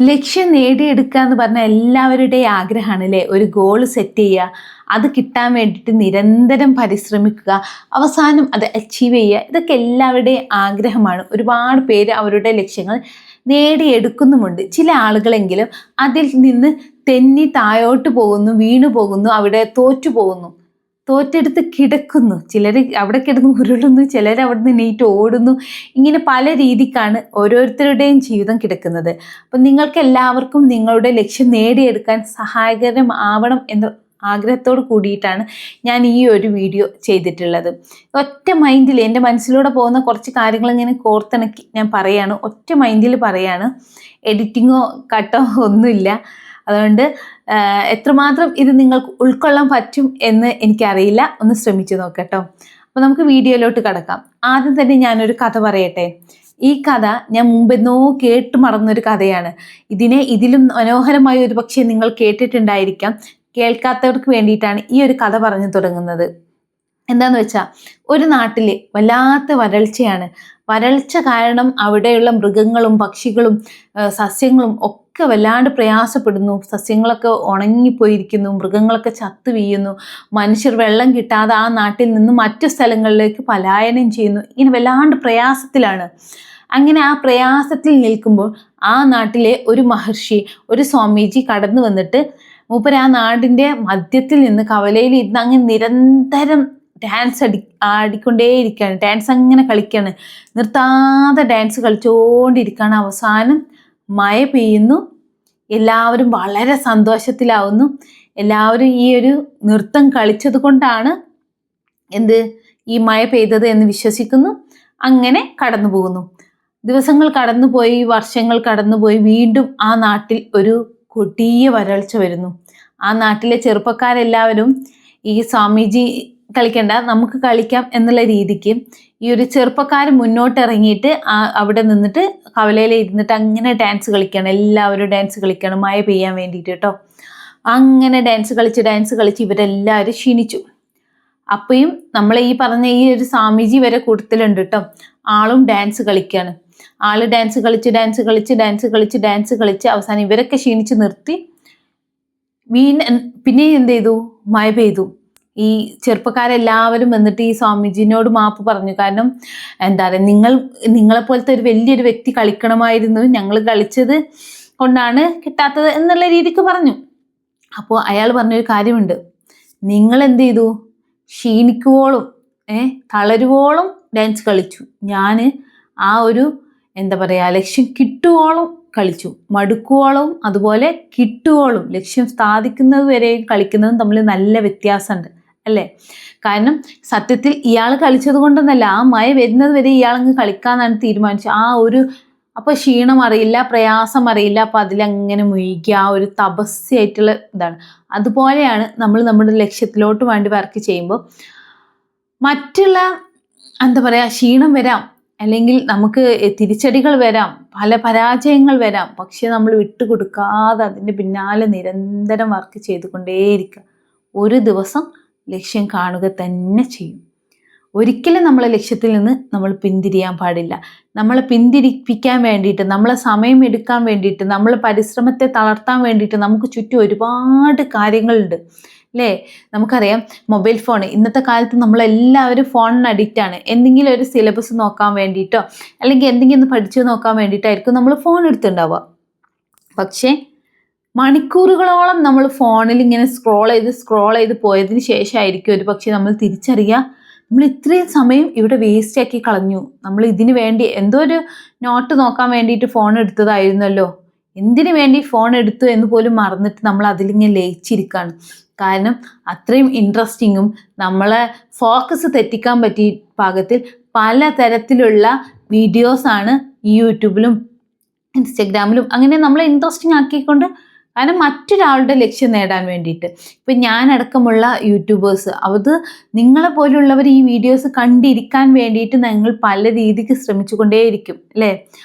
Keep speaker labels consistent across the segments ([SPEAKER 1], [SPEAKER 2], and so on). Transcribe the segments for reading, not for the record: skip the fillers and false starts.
[SPEAKER 1] ലക്ഷ്യം നേടിയെടുക്കുക എന്ന് പറഞ്ഞാൽ എല്ലാവരുടെയും ആഗ്രഹമാണ് അല്ലേ? ഒരു ഗോൾ സെറ്റ് ചെയ്യുക, അത് കിട്ടാൻ വേണ്ടിയിട്ട് നിരന്തരം പരിശ്രമിക്കുക, അവസാനം അത് അച്ചീവ് ചെയ്യുക. ഇതൊക്കെ എല്ലാവരുടെയും ആഗ്രഹമാണ്. ഒരുപാട് പേര് അവരുടെ ലക്ഷ്യങ്ങൾ നേടിയെടുക്കുന്നുമുണ്ട്. ചില ആളുകളെങ്കിലും അതിൽ നിന്ന് തെന്നി താഴോട്ട് പോകുന്നു, വീണു പോകുന്നു, അവിടെ തോറ്റു പോകുന്നു, തോറ്റെടുത്ത് കിടക്കുന്നു. ചിലർ അവിടെ കിടന്ന് ഉരുളുന്നു, ചിലർ അവിടെ നിന്ന് നീറ്റ് ഓടുന്നു. ഇങ്ങനെ പല രീതിക്കാണ് ഓരോരുത്തരുടെയും ജീവിതം കിടക്കുന്നത്. അപ്പം നിങ്ങൾക്ക് എല്ലാവർക്കും നിങ്ങളുടെ ലക്ഷ്യം നേടിയെടുക്കാൻ സഹായകരമാവണം എന്ന ആഗ്രഹത്തോട് കൂടിയിട്ടാണ് ഞാൻ ഈ ഒരു വീഡിയോ ചെയ്തിട്ടുള്ളത്. ഒറ്റ മൈൻഡിൽ എൻ്റെ മനസ്സിലൂടെ പോകുന്ന കുറച്ച് കാര്യങ്ങൾ ഇങ്ങനെ കോർത്തിണക്കി ഞാൻ പറയാണ്. ഒറ്റ മൈൻഡിൽ പറയാണ്. എഡിറ്റിങ്ങോ കട്ടോ ഒന്നുമില്ല. അതുകൊണ്ട് എത്രമാത്രം ഇത് നിങ്ങൾക്ക് ഉൾക്കൊള്ളാൻ പറ്റും എന്ന് എനിക്കറിയില്ല. ഒന്ന് ശ്രമിച്ചു നോക്കട്ടോ. അപ്പോൾ നമുക്ക് വീഡിയോയിലോട്ട് കടക്കാം. ആദ്യം തന്നെ ഞാനൊരു കഥ പറയട്ടെ. ഈ കഥ ഞാൻ മുമ്പെന്നോ കേട്ട് മറന്നൊരു കഥയാണ്. ഇതിലും മനോഹരമായ ഒരു പക്ഷേ നിങ്ങൾ കേട്ടിട്ടുണ്ടായിരിക്കാം. കേൾക്കാത്തവർക്ക് വേണ്ടിയിട്ടാണ് ഈ ഒരു കഥ പറഞ്ഞു തുടങ്ങുന്നത്. എന്താന്ന് വെച്ചാൽ, ഒരു നാട്ടിൽ വല്ലാത്ത വരൾച്ചയാണ്. വരൾച്ച കാരണം അവിടെയുള്ള മൃഗങ്ങളും പക്ഷികളും സസ്യങ്ങളും ഒക്കെ വല്ലാണ്ട് പ്രയാസപ്പെടുന്നു. സസ്യങ്ങളൊക്കെ ഉണങ്ങിപ്പോയിരിക്കുന്നു, മൃഗങ്ങളൊക്കെ ചത്തു വീഴുന്നു. മനുഷ്യർ വെള്ളം കിട്ടാതെ ആ നാട്ടിൽ നിന്ന് മറ്റു സ്ഥലങ്ങളിലേക്ക് പലായനം ചെയ്യുന്നു. ഇങ്ങനെ വല്ലാണ്ട് പ്രയാസത്തിലാണ്. അങ്ങനെ ആ പ്രയാസത്തിൽ നിൽക്കുമ്പോൾ ആ നാട്ടിലെ ഒരു മഹർഷി, ഒരു സ്വാമീജി കടന്നു വന്നിട്ട് മൂപ്പര് ആ നാടിൻ്റെ മധ്യത്തിൽ നിന്ന് കവലയിൽ ഇരുന്ന് അങ്ങനെ നിരന്തരം ഡാൻസ് ആടിക്കൊണ്ടേയിരിക്കുകയാണ്. ഡാൻസ് അങ്ങനെ കളിക്കുകയാണ്. നിർത്താതെ ഡാൻസ് കളിച്ചുകൊണ്ടിരിക്കുകയാണ്. അവസാനം മഴ പെയ്യുന്നു. എല്ലാവരും വളരെ സന്തോഷത്തിലാവുന്നു. എല്ലാവരും ഈ ഒരു നൃത്തം കളിച്ചത് കൊണ്ടാണ് ഈ മഴ പെയ്തത് എന്ന് വിശ്വസിക്കുന്നു. അങ്ങനെ കടന്നു പോകുന്നു. ദിവസങ്ങൾ കടന്നുപോയി, വർഷങ്ങൾ കടന്നുപോയി. വീണ്ടും ആ നാട്ടിൽ ഒരു കൊടിയ വരൾച്ച വരുന്നു. ആ നാട്ടിലെ ചെറുപ്പക്കാരെല്ലാവരും ഈ സ്വാമീജി കളിക്കണ്ട, നമുക്ക് കളിക്കാം എന്നുള്ള രീതിക്ക് ഈ ഒരു ചെറുപ്പക്കാർ മുന്നോട്ട് ഇറങ്ങിയിട്ട് അവിടെ നിന്നിട്ട് കവലയിൽ ഇരുന്നിട്ട് അങ്ങനെ ഡാൻസ് കളിക്കുകയാണ്. എല്ലാവരും ഡാൻസ് കളിക്കുകയാണ് മഴ പെയ്യാൻ വേണ്ടിയിട്ട് കേട്ടോ. അങ്ങനെ ഡാൻസ് കളിച്ച് ഇവരെല്ലാവരും ക്ഷീണിച്ചു. അപ്പോഴും നമ്മൾ ഈ പറഞ്ഞ ഈ ഒരു സ്വാമീജി വരെ കൂട്ടത്തിലുണ്ട് കേട്ടോ. ആളും ഡാൻസ് കളിക്കുകയാണ്. ആള് ഡാൻസ് കളിച്ച് അവസാനം ഇവരൊക്കെ ക്ഷീണിച്ച് നിർത്തി. പിന്നെ എന്ത് ചെയ്തു? മഴ പെയ്തു. ഈ ചെറുപ്പക്കാരെല്ലാവരും വന്നിട്ട് ഈ സ്വാമീജിനോട് മാപ്പ് പറഞ്ഞു. കാരണം എന്താ പറയുക, നിങ്ങളെപ്പോലത്തെ ഒരു വലിയൊരു വ്യക്തി കളിക്കണമായിരുന്നു, ഞങ്ങൾ കളിച്ചത് കൊണ്ടാണ് കിട്ടാത്തത് എന്നുള്ള രീതിക്ക് പറഞ്ഞു. അപ്പോൾ അയാൾ പറഞ്ഞൊരു കാര്യമുണ്ട്. നിങ്ങൾ എന്ത് ചെയ്തു? ക്ഷീണിക്കുവോളും തളരുവോളം ഡാൻസ് കളിച്ചു. ഞാൻ ആ ഒരു ലക്ഷ്യം കിട്ടുവോളം കളിച്ചു. മടുക്കുവോളവും അതുപോലെ കിട്ടുവോളും, ലക്ഷ്യം സാധിക്കുന്നത് വരെയും കളിക്കുന്നതും തമ്മിൽ നല്ല വ്യത്യാസമുണ്ട് അല്ലേ? കാരണം സത്യത്തിൽ ഇയാൾ കളിച്ചത് കൊണ്ടൊന്നല്ല, ആ മഴ വരുന്നത് വരെ ഇയാളങ്ങ് കളിക്കാന്നാണ് തീരുമാനിച്ചത്. അപ്പോൾ ക്ഷീണം അറിയില്ല, പ്രയാസം അറിയില്ല. അപ്പോൾ അതിലങ്ങനെ മുഴുകി ആ ഒരു തപസ്യായിട്ടുള്ള ഇതാണ്. അതുപോലെയാണ് നമ്മൾ നമ്മുടെ ലക്ഷ്യത്തിലോട്ട് വേണ്ടി വർക്ക് ചെയ്യുമ്പോൾ മറ്റുള്ള ക്ഷീണം വരാം, അല്ലെങ്കിൽ നമുക്ക് തിരിച്ചടികൾ വരാം, പല പരാജയങ്ങൾ വരാം. പക്ഷെ നമ്മൾ വിട്ടുകൊടുക്കാതെ അതിൻ്റെ പിന്നാലെ നിരന്തരം വർക്ക് ചെയ്തുകൊണ്ടേയിരിക്കുക. ഒരു ദിവസം ലക്ഷ്യം കാണുക തന്നെ ചെയ്യും. ഒരിക്കലും നമ്മളെ ലക്ഷ്യത്തിൽ നിന്ന് നമ്മൾ പിന്തിരിയാൻ പാടില്ല. നമ്മളെ പിന്തിരിപ്പിക്കാൻ വേണ്ടിയിട്ട്, നമ്മളെ സമയം എടുക്കാൻ വേണ്ടിയിട്ട്, നമ്മളെ പരിശ്രമത്തെ തളർത്താൻ വേണ്ടിയിട്ട് നമുക്ക് ചുറ്റും ഒരുപാട് കാര്യങ്ങളുണ്ട് അല്ലേ? നമുക്കറിയാം, മൊബൈൽ ഫോൺ ഇന്നത്തെ കാലത്ത് നമ്മളെല്ലാവരും ഫോണിന് അഡിക്റ്റാണ്. എന്തെങ്കിലും ഒരു സിലബസ് നോക്കാൻ വേണ്ടിയിട്ടോ അല്ലെങ്കിൽ എന്തെങ്കിലും പഠിച്ചു നോക്കാൻ വേണ്ടിയിട്ടായിരിക്കും നമ്മൾ ഫോൺ എടുത്തുണ്ടാവുക. പക്ഷേ മണിക്കൂറുകളോളം നമ്മൾ ഫോണിൽ ഇങ്ങനെ സ്ക്രോൾ ചെയ്ത് പോയതിന് ശേഷമായിരിക്കും ഒരു പക്ഷേ നമ്മൾ തിരിച്ചറിയുക, നമ്മൾ ഇത്രയും സമയം ഇവിടെ വേസ്റ്റ് ആക്കി കളഞ്ഞു. നമ്മൾ ഇതിന് വേണ്ടി എന്തോ ഒരു നോട്ട് നോക്കാൻ വേണ്ടിയിട്ട് ഫോൺ എടുത്തതായിരുന്നല്ലോ, എന്തിനു വേണ്ടി ഫോൺ എടുത്തു എന്ന് പോലും മറന്നിട്ട് നമ്മൾ അതിലിങ്ങനെ ലയിച്ചിരിക്കുകയാണ്. കാരണം അത്രയും ഇൻട്രസ്റ്റിങ്ങും നമ്മളെ ഫോക്കസ് തെറ്റിക്കാൻ പറ്റിയ പാകത്തിൽ പലതരത്തിലുള്ള വീഡിയോസാണ് ഈ യൂട്യൂബിലും ഇൻസ്റ്റഗ്രാമിലും അങ്ങനെ നമ്മളെ ഇൻട്രസ്റ്റിംഗ് ആക്കിക്കൊണ്ട്, കാരണം മറ്റൊരാളുടെ ലക്ഷ്യം നേടാൻ വേണ്ടിയിട്ട്. ഇപ്പം ഞാനടക്കമുള്ള യൂട്യൂബേഴ്സ്, അത് നിങ്ങളെ പോലുള്ളവർ ഈ വീഡിയോസ് കണ്ടിരിക്കാൻ വേണ്ടിയിട്ട് ഞങ്ങൾ പല രീതിക്ക് ശ്രമിച്ചുകൊണ്ടേയിരിക്കും അല്ലേ?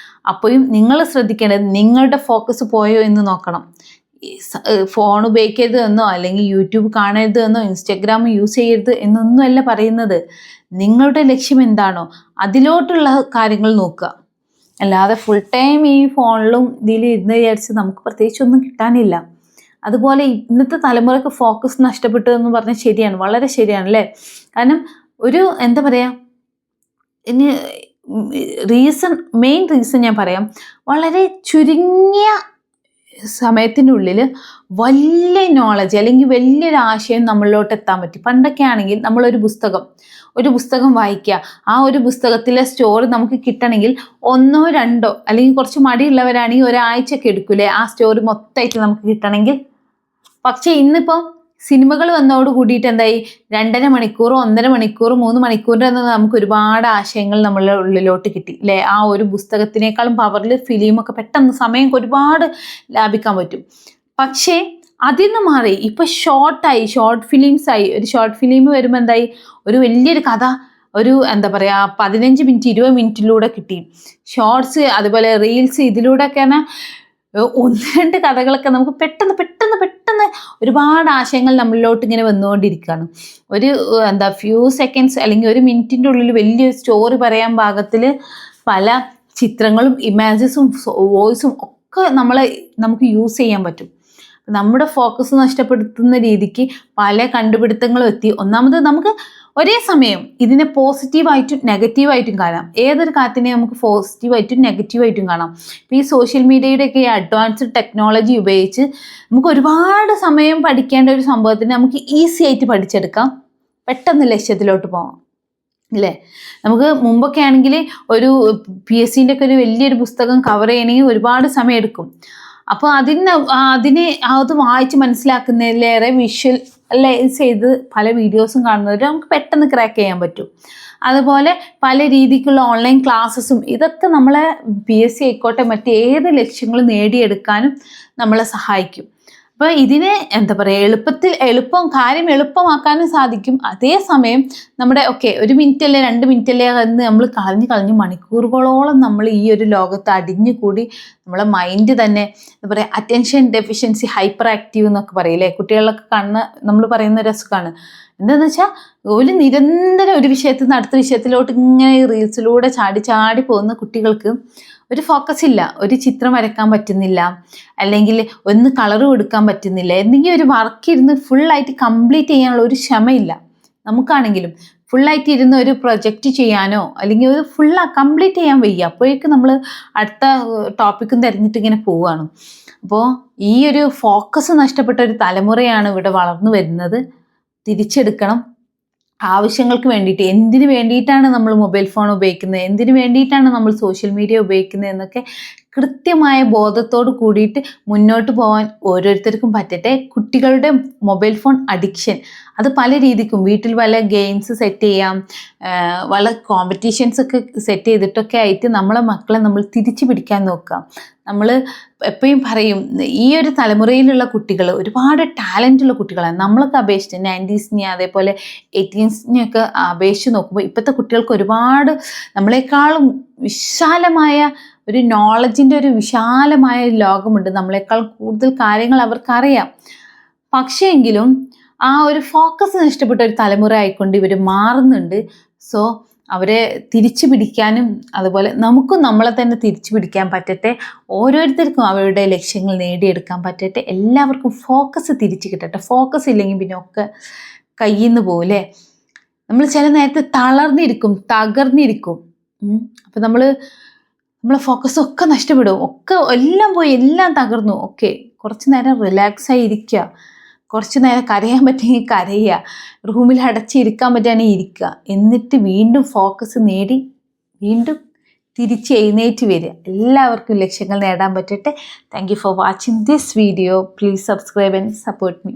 [SPEAKER 1] അപ്പോഴും നിങ്ങൾ ശ്രദ്ധിക്കേണ്ടത് നിങ്ങളുടെ ഫോക്കസ് പോയോ എന്ന് നോക്കണം. ഫോൺ ഉപയോഗിക്കരുത് എന്നോ അല്ലെങ്കിൽ യൂട്യൂബ് കാണരുത് എന്നോ ഇൻസ്റ്റഗ്രാം യൂസ് ചെയ്യരുത് എന്നൊന്നുമല്ല പറയുന്നത്. നിങ്ങളുടെ ലക്ഷ്യം എന്താണോ അതിലോട്ടുള്ള കാര്യങ്ങൾ നോക്കുക. അല്ലാതെ ഫുൾ ടൈം ഈ ഫോണിലും ഇതിൽ ഇരുന്ന് വിചാരിച്ച് നമുക്ക് പ്രത്യേകിച്ചൊന്നും കിട്ടാനില്ല. അതുപോലെ ഇന്നത്തെ തലമുറയ്ക്ക് ഫോക്കസ് നഷ്ടപ്പെട്ടു എന്ന് പറഞ്ഞാൽ ശരിയാണ്, വളരെ ശരിയാണ് അല്ലേ. കാരണം ഒരു എന്താ പറയുക, ഇനി മെയിൻ റീസൺ ഞാൻ പറയാം. വളരെ ചുരുങ്ങിയ സമയത്തിനുള്ളിൽ വലിയ നോളജ് അല്ലെങ്കിൽ വലിയൊരു ആശയം നമ്മളിലോട്ട് എത്താൻ പറ്റും. പണ്ടൊക്കെ ആണെങ്കിൽ നമ്മളൊരു പുസ്തകം വായിക്കുക, ആ ഒരു പുസ്തകത്തിലെ സ്റ്റോറി നമുക്ക് കിട്ടണമെങ്കിൽ 1 2 അല്ലെങ്കിൽ കുറച്ച് മടിയുള്ളവരാണെങ്കിൽ ഒരാഴ്ചയൊക്കെ എടുക്കൂലേ ആ സ്റ്റോറി മൊത്തമായിട്ട് നമുക്ക് കിട്ടണമെങ്കിൽ. പക്ഷേ ഇന്നിപ്പോൾ സിനിമകൾ വന്നതോട് കൂടിയിട്ട് എന്തായി, 2.5 മണിക്കൂർ 1.5 മണിക്കൂർ 3 മണിക്കൂറിൻ്റെ നമുക്ക് ഒരുപാട് ആശയങ്ങൾ നമ്മളുടെ ഉള്ളിലോട്ട് കിട്ടി അല്ലേ. ആ ഒരു പുസ്തകത്തിനേക്കാളും പവറിൽ ഫിലിമൊക്കെ പെട്ടെന്ന് സമയം ഒരുപാട് ലാഭിക്കാൻ പറ്റും. പക്ഷേ അതിൽ നിന്ന് മാറി ഇപ്പോൾ ഷോർട്ട് ഫിലിംസ് ആയി. ഒരു ഷോർട്ട് ഫിലിം വരുമ്പോൾ എന്തായി, ഒരു വലിയൊരു കഥ ഒരു എന്താ പറയുക 15 മിനിറ്റ് 20 മിനിറ്റിലൂടെ കിട്ടി. ഷോർട്സ് അതുപോലെ റീൽസ് ഇതിലൂടെയൊക്കെ തന്നെ 1-2 കഥകളൊക്കെ നമുക്ക് പെട്ടെന്ന് ഒരുപാട് ആശയങ്ങൾ നമ്മളിലോട്ട് ഇങ്ങനെ വന്നുകൊണ്ടിരിക്കുകയാണ്. ഒരു ഫ്യൂ സെക്കൻഡ്സ് അല്ലെങ്കിൽ 1 മിനിറ്റിൻ്റെ ഉള്ളിൽ വലിയൊരു സ്റ്റോറി പറയാൻ പാകത്തിൽ പല ചിത്രങ്ങളും ഇമേജസും വോയിസും ഒക്കെ നമുക്ക് യൂസ് ചെയ്യാൻ പറ്റും. നമ്മുടെ ഫോക്കസ് നഷ്ടപ്പെടുത്തുന്ന രീതിക്ക് പല കണ്ടുപിടുത്തങ്ങളും എത്തി. ഒന്നാമത് നമുക്ക് ഒരേ സമയം ഇതിനെ പോസിറ്റീവായിട്ടും നെഗറ്റീവായിട്ടും കാണാം. ഏതൊരു കാര്യത്തിനെ നമുക്ക് പോസിറ്റീവായിട്ടും നെഗറ്റീവായിട്ടും കാണാം. ഇപ്പോൾ ഈ സോഷ്യൽ മീഡിയയുടെയൊക്കെ ഈ അഡ്വാൻസ്ഡ് ടെക്നോളജി ഉപയോഗിച്ച് നമുക്ക് ഒരുപാട് സമയം പഠിക്കേണ്ട ഒരു സംഭവത്തിന് നമുക്ക് ഈസി ആയിട്ട് പഠിച്ചെടുക്കാം, പെട്ടെന്ന് ലക്ഷ്യത്തിലോട്ട് പോകാം അല്ലേ. നമുക്ക് മുമ്പൊക്കെ ആണെങ്കിൽ ഒരു PSCൻ്റെ ഒക്കെ ഒരു വലിയൊരു പുസ്തകം കവർ ചെയ്യണമെങ്കിൽ ഒരുപാട് സമയം എടുക്കും. അപ്പോൾ അത് വായിച്ച് മനസ്സിലാക്കുന്നതിലേറെ വിഷ്വലൈസ് ചെയ്ത് പല വീഡിയോസും കാണുന്നവർ നമുക്ക് പെട്ടെന്ന് ക്രാക്ക് ചെയ്യാൻ പറ്റും. അതുപോലെ പല രീതിക്കുള്ള ഓൺലൈൻ ക്ലാസ്സസും ഇതൊക്കെ നമ്മളെ PSC ആയിക്കോട്ടെ മറ്റേത് ലക്ഷ്യങ്ങളും നേടിയെടുക്കാനും നമ്മളെ സഹായിക്കും. അപ്പോൾ ഇതിനെ എന്താ പറയുക, കാര്യം എളുപ്പമാക്കാനും സാധിക്കും. അതേസമയം നമ്മുടെ 1 മിനിറ്റല്ലേ 2 മിനിറ്റല്ലേ എന്ന് നമ്മൾ കളഞ്ഞ് മണിക്കൂറുകളോളം നമ്മൾ ഈ ഒരു ലോകത്ത് അടിഞ്ഞുകൂടി നമ്മളെ മൈൻഡ് തന്നെ എന്താ പറയുക, അറ്റൻഷൻ ഡെഫിഷ്യൻസി ഹൈപ്പർ ആക്റ്റീവ് എന്നൊക്കെ പറയില്ലേ. കുട്ടികളിലൊക്കെ നമ്മൾ പറയുന്ന ഒരു അസുഖമാണ്. എന്താണെന്ന് വെച്ചാൽ ഒരു നിരന്തരം ഒരു വിഷയത്തിൽ നിന്ന് അടുത്ത വിഷയത്തിലോട്ട് ഇങ്ങനെ റീൽസിലൂടെ ചാടി പോകുന്ന കുട്ടികൾക്ക് ഒരു ഫോക്കസ് ഇല്ല. ഒരു ചിത്രം വരയ്ക്കാൻ പറ്റുന്നില്ല, അല്ലെങ്കിൽ ഒന്ന് കളർ കൊടുക്കാൻ പറ്റുന്നില്ല, എന്തെങ്കിലും ഒരു വർക്ക് ഇരുന്ന് ഫുള്ളായിട്ട് കംപ്ലീറ്റ് ചെയ്യാനുള്ള ഒരു ക്ഷമയില്ല. നമുക്കാണെങ്കിലും ഫുള്ളായിട്ട് ഇരുന്ന് ഒരു പ്രൊജക്റ്റ് ചെയ്യാനോ അല്ലെങ്കിൽ ഒരു കംപ്ലീറ്റ് ചെയ്യാൻ വയ്യ. അപ്പോഴേക്കും നമ്മൾ അടുത്ത ടോപ്പിക്കും തിരഞ്ഞിട്ട് ഇങ്ങനെ പോവുകയാണ്. അപ്പോൾ ഈ ഒരു ഫോക്കസ് നഷ്ടപ്പെട്ട ഒരു തലമുറയാണ് ഇവിടെ വളർന്നു വരുന്നത്. തിരിച്ചെടുക്കണം. ആവശ്യങ്ങൾക്ക് വേണ്ടിയിട്ട്, എന്തിനു വേണ്ടിയിട്ടാണ് നമ്മൾ മൊബൈൽ ഫോൺ ഉപയോഗിക്കുന്നത്, എന്തിനു വേണ്ടിയിട്ടാണ് നമ്മൾ സോഷ്യൽ മീഡിയ ഉപയോഗിക്കുന്നത് എന്നൊക്കെ കൃത്യമായ ബോധത്തോട് കൂടിയിട്ട് മുന്നോട്ട് പോകാൻ ഓരോരുത്തർക്കും പറ്റട്ടെ. കുട്ടികളുടെ മൊബൈൽ ഫോൺ അഡിക്ഷൻ അത് പല രീതിക്കും, വീട്ടിൽ പല ഗെയിംസ് സെറ്റ് ചെയ്യാം, പല കോമ്പറ്റീഷൻസ് ഒക്കെ സെറ്റ് ചെയ്തിട്ടൊക്കെ ആയിട്ട് നമ്മളെ മക്കളെ നമ്മൾ തിരിച്ചു പിടിക്കാൻ നോക്കാം. നമ്മൾ എപ്പോഴും പറയും, ഈ ഒരു തലമുറയിലുള്ള കുട്ടികൾ ഒരുപാട് ടാലൻ്റുള്ള കുട്ടികളാണ്. നമ്മളൊക്കെ അപേക്ഷിച്ച് 90s അതേപോലെ 80s അപേക്ഷിച്ച് നോക്കുമ്പോൾ ഇപ്പോഴത്തെ കുട്ടികൾക്ക് ഒരുപാട് നമ്മളെക്കാളും വിശാലമായ ഒരു നോളജിൻ്റെ ഒരു വിശാലമായ ലോകമുണ്ട്. നമ്മളെക്കാൾ കൂടുതൽ കാര്യങ്ങൾ അവർക്കറിയാം. പക്ഷേ എങ്കിലും ആ ഒരു ഫോക്കസ് നഷ്ടപ്പെട്ട ഒരു തലമുറ ആയിക്കൊണ്ട് ഇവർ മാറുന്നുണ്ട്. സോ അവരെ തിരിച്ചു പിടിക്കാനും അതുപോലെ നമുക്കും നമ്മളെ തന്നെ തിരിച്ചു പിടിക്കാൻ പറ്റട്ടെ. ഓരോരുത്തർക്കും അവരുടെ ലക്ഷ്യങ്ങൾ നേടിയെടുക്കാൻ പറ്റട്ടെ. എല്ലാവർക്കും ഫോക്കസ് തിരിച്ചു കിട്ടട്ടെ. ഫോക്കസ് ഇല്ലെങ്കിൽ പിന്നെ ഒക്കെ കയ്യിൽ നിന്ന് പോലെ നമ്മൾ ചില നേരത്തെ തകർന്നിരിക്കും. അപ്പം നമ്മളെ ഫോക്കസൊക്കെ നഷ്ടപ്പെടും, എല്ലാം പോയി, എല്ലാം തകർന്നു. കുറച്ച് നേരം റിലാക്സ് ആയി ഇരിക്കുക, കുറച്ച് നേരം കരയാൻ പറ്റുമെങ്കിൽ കരയുക, റൂമിൽ അടച്ചിരിക്കാൻ പറ്റുകയാണെങ്കിൽ ഇരിക്കുക. എന്നിട്ട് വീണ്ടും ഫോക്കസ് നേടി വീണ്ടും തിരിച്ച് എഴുന്നേറ്റ് വരിക. എല്ലാവർക്കും ലക്ഷ്യങ്ങൾ നേടാൻ പറ്റട്ടെ. Thank you for watching this video. Please subscribe and support me.